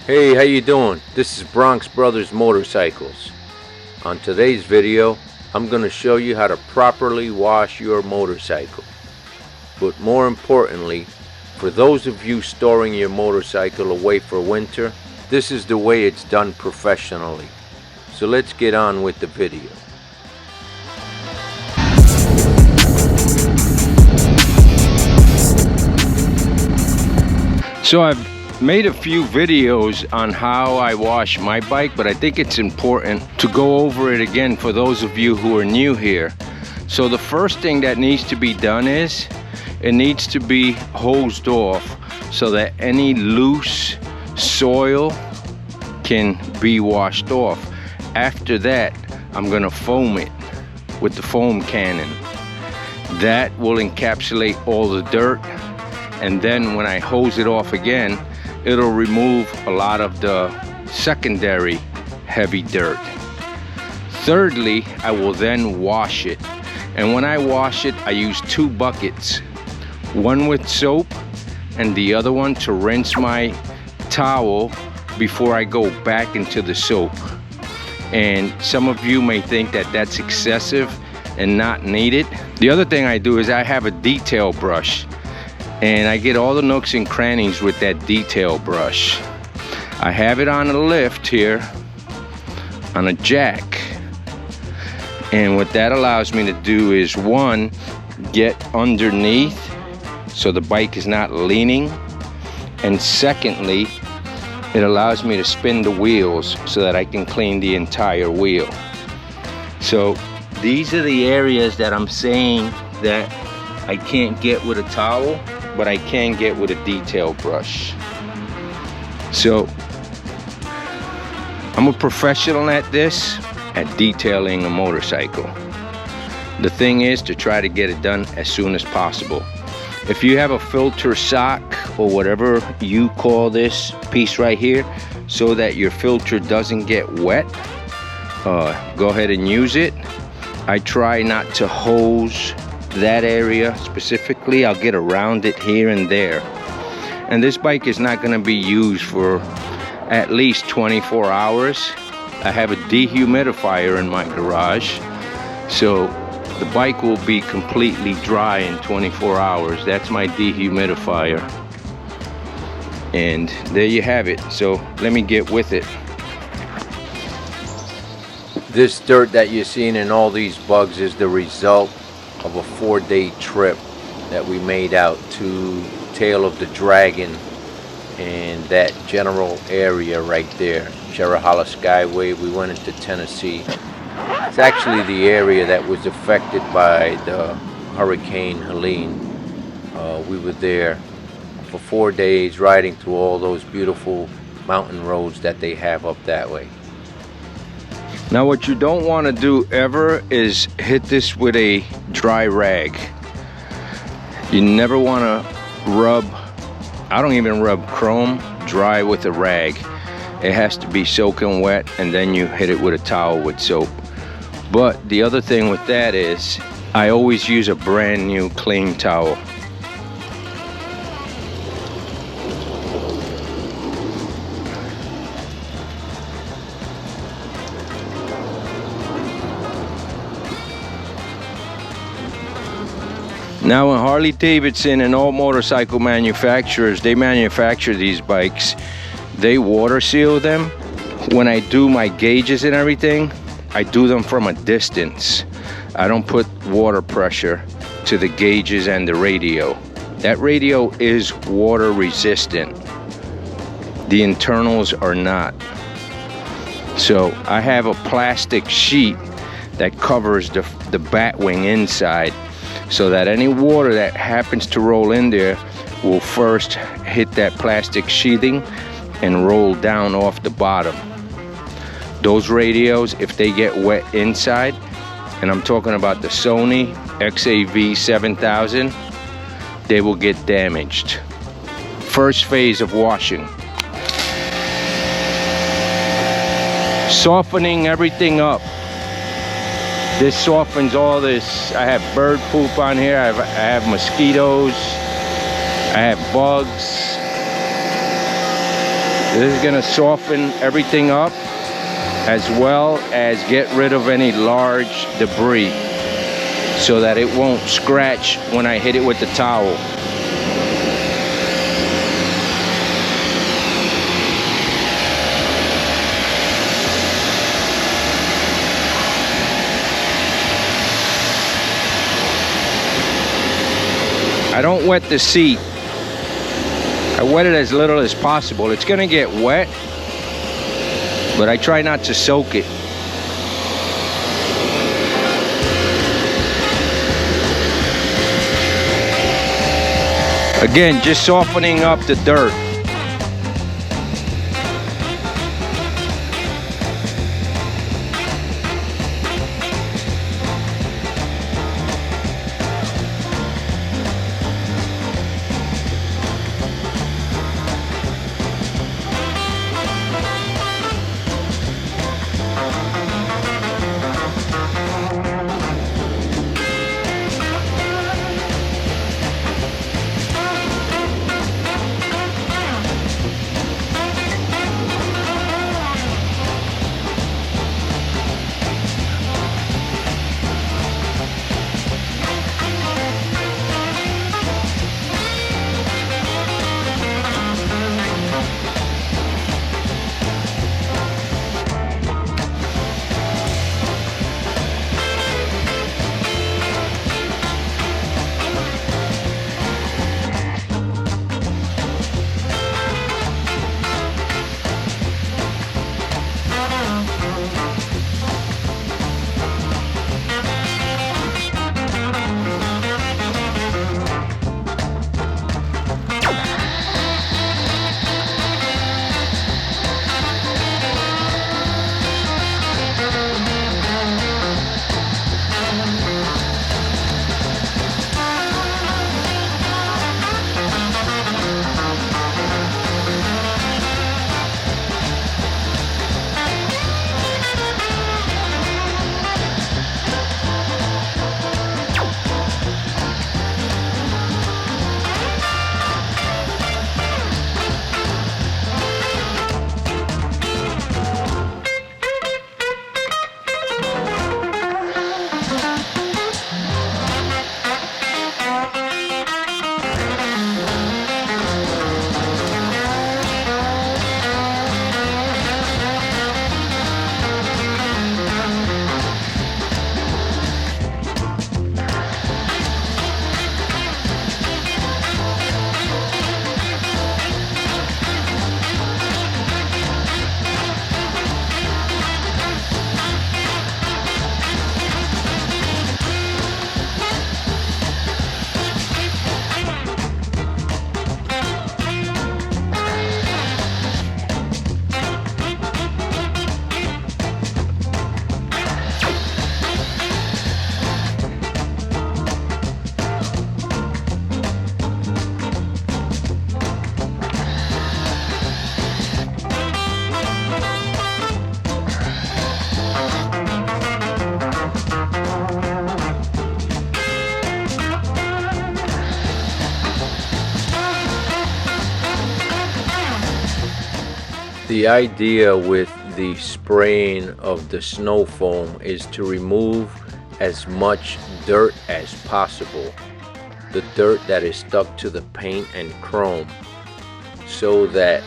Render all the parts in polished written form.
Hey, how you doing? This is Bronx Brothers Motorcycles. On today's video, I'm going to show you how to properly wash your motorcycle. But more importantly, for those of you storing your motorcycle away for winter, this is the way it's done professionally. So let's get on with the video. So I've made a few videos on how I wash my bike, but I think it's important to go over it again for those of you who are new here. So the first thing that needs to be done is it needs to be hosed off so that any loose soil can be washed off. After that, I'm gonna foam it with the foam cannon. That will encapsulate all the dirt, and then when I hose it off again, it'll remove a lot of the secondary heavy dirt. Thirdly, I will then wash it. And when I wash it, I use 2 buckets. One with soap and the other one to rinse my towel before I go back into the soap. And some of you may think that that's excessive and not needed. The other thing I do is I have a detail brush, and I get all the nooks and crannies with that detail brush. I have it on a lift here, on a jack. And what that allows me to do is, one, get underneath so the bike is not leaning. And secondly, it allows me to spin the wheels so that I can clean the entire wheel. So these are the areas that I'm saying that I can't get with a towel, but I can get with a detail brush. So I'm a professional at this, at detailing a motorcycle. The thing is to try to get it done as soon as possible. If you have a filter sock or whatever you call this piece right here, so that your filter doesn't get wet, go ahead and use it. I try not to hose that area specifically. I'll get around it here and there. And this bike is not going to be used for at least 24 hours. I have a dehumidifier in my garage, so the bike will be completely dry in 24 hours. That's my dehumidifier. And there you have it. So let me get with it. This dirt that you're seeing in all these bugs is the result of a 4-day trip that we made out to Tail of the Dragon and that general area right there, Cherahalla Skyway. We went into Tennessee. It's actually the area that was affected by the Hurricane Helene. We were there for 4 days riding through all those beautiful mountain roads that they have up that way. Now what you don't want to do ever is hit this with a dry rag. You never want to rub, I don't even rub chrome dry with a rag. It has to be soaking wet, and then you hit it with a towel with soap. But the other thing with that is I always use a brand new clean towel. Now in Harley-Davidson and all motorcycle manufacturers, they manufacture these bikes. They water seal them. When I do my gauges and everything, I do them from a distance. I don't put water pressure to the gauges and the radio. That radio is water resistant. The internals are not. So I have a plastic sheet that covers the bat wing inside, so that any water that happens to roll in there will first hit that plastic sheathing and roll down off the bottom. Those radios, if they get wet inside, and I'm talking about the Sony XAV-7000, they will get damaged. First phase of washing. Softening everything up. This softens all this. I have bird poop on here. I have mosquitoes. I have bugs. This is gonna soften everything up as well as get rid of any large debris so that it won't scratch when I hit it with the towel. I don't wet the seat. I wet it as little as possible. It's gonna get wet, but I try not to soak it. Again, just softening up the dirt. The idea with the spraying of the snow foam is to remove as much dirt as possible, the dirt that is stuck to the paint and chrome, so that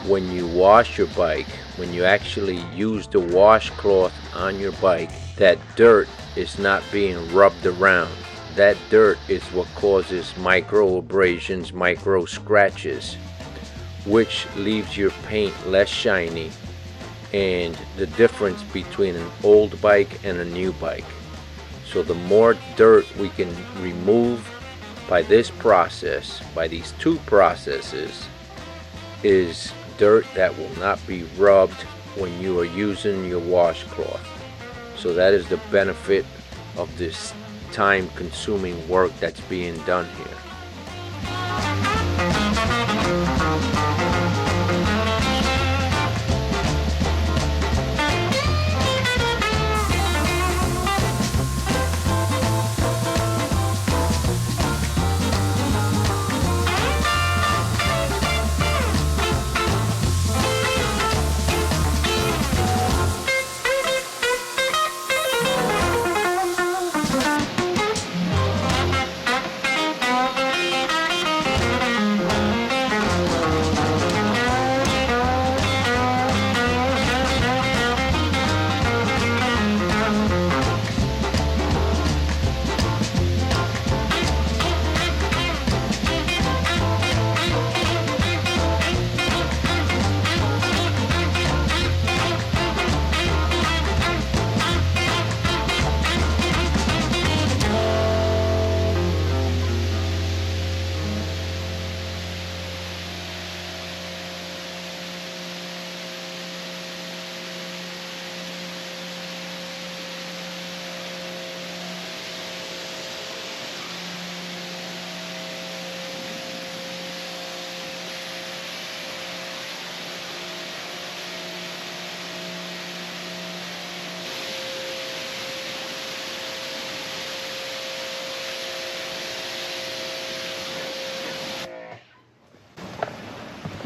when you wash your bike, when you actually use the washcloth on your bike, that dirt is not being rubbed around. That dirt is what causes micro abrasions, micro scratches, which leaves your paint less shiny, and the difference between an old bike and a new bike. So the more dirt we can remove by this process, by these two processes, is dirt that will not be rubbed when you are using your washcloth. So that is the benefit of this time-consuming work that's being done here.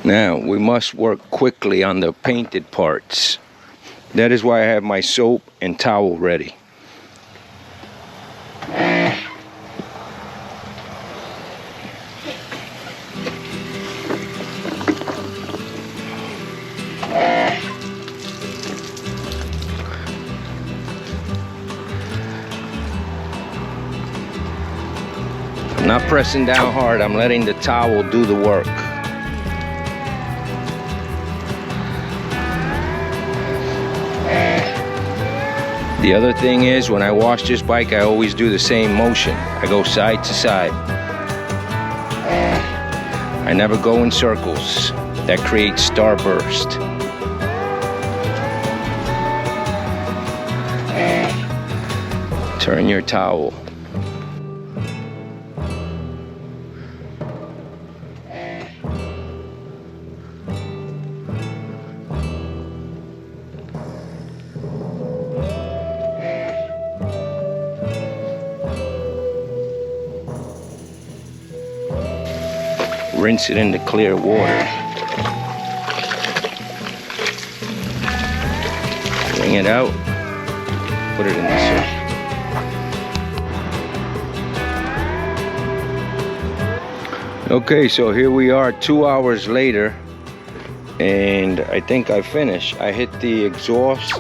Now we must work quickly on the painted parts. That is why I have my soap and towel ready. I'm not pressing down hard, I'm letting the towel do the work. The other thing is, when I wash this bike, I always do the same motion. I go side to side. I never go in circles. That creates starburst. Turn your towel. Rinse it into clear water. Wring it out. Put it in the soap. Okay, so here we are 2 hours later, and I think I finished. I hit the exhaust.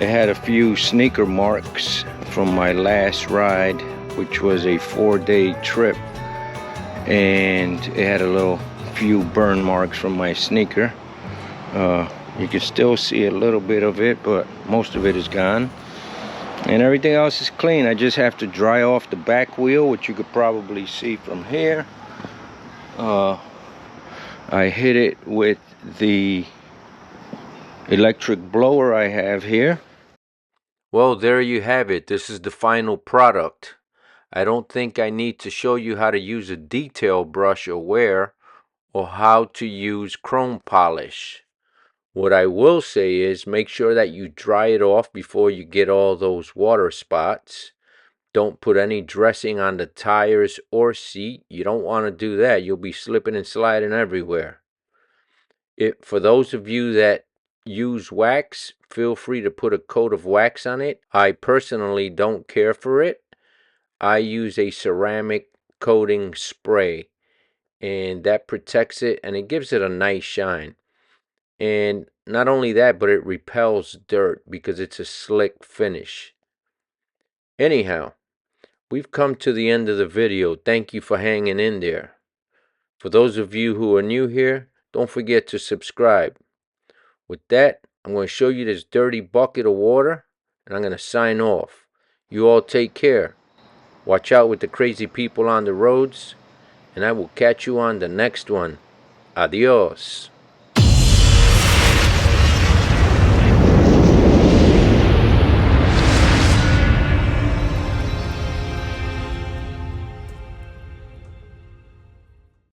It had a few sneaker marks from my last ride, which was a 4-day trip. And it had a few burn marks from my sneaker. You can still see a little bit of it, but most of it is gone. And everything else is clean. I just have to dry off the back wheel, which you could probably see from here. I hit it with the electric blower I have here. Well, there you have it. This is the final product. I don't think I need to show you how to use a detail brush or wear, or how to use chrome polish. What I will say is make sure that you dry it off before you get all those water spots. Don't put any dressing on the tires or seat. You don't want to do that. You'll be slipping and sliding everywhere. For those of you that use wax, feel free to put a coat of wax on it. I personally don't care for it. I use a ceramic coating spray, and that protects it and it gives it a nice shine. And not only that, but it repels dirt because it's a slick finish. Anyhow, we've come to the end of the video. Thank you for hanging in there. For those of you who are new here, don't forget to subscribe. With that, I'm going to show you this dirty bucket of water, and I'm going to sign off. You all take care. Watch out with the crazy people on the roads, and I will catch you on the next one. Adios.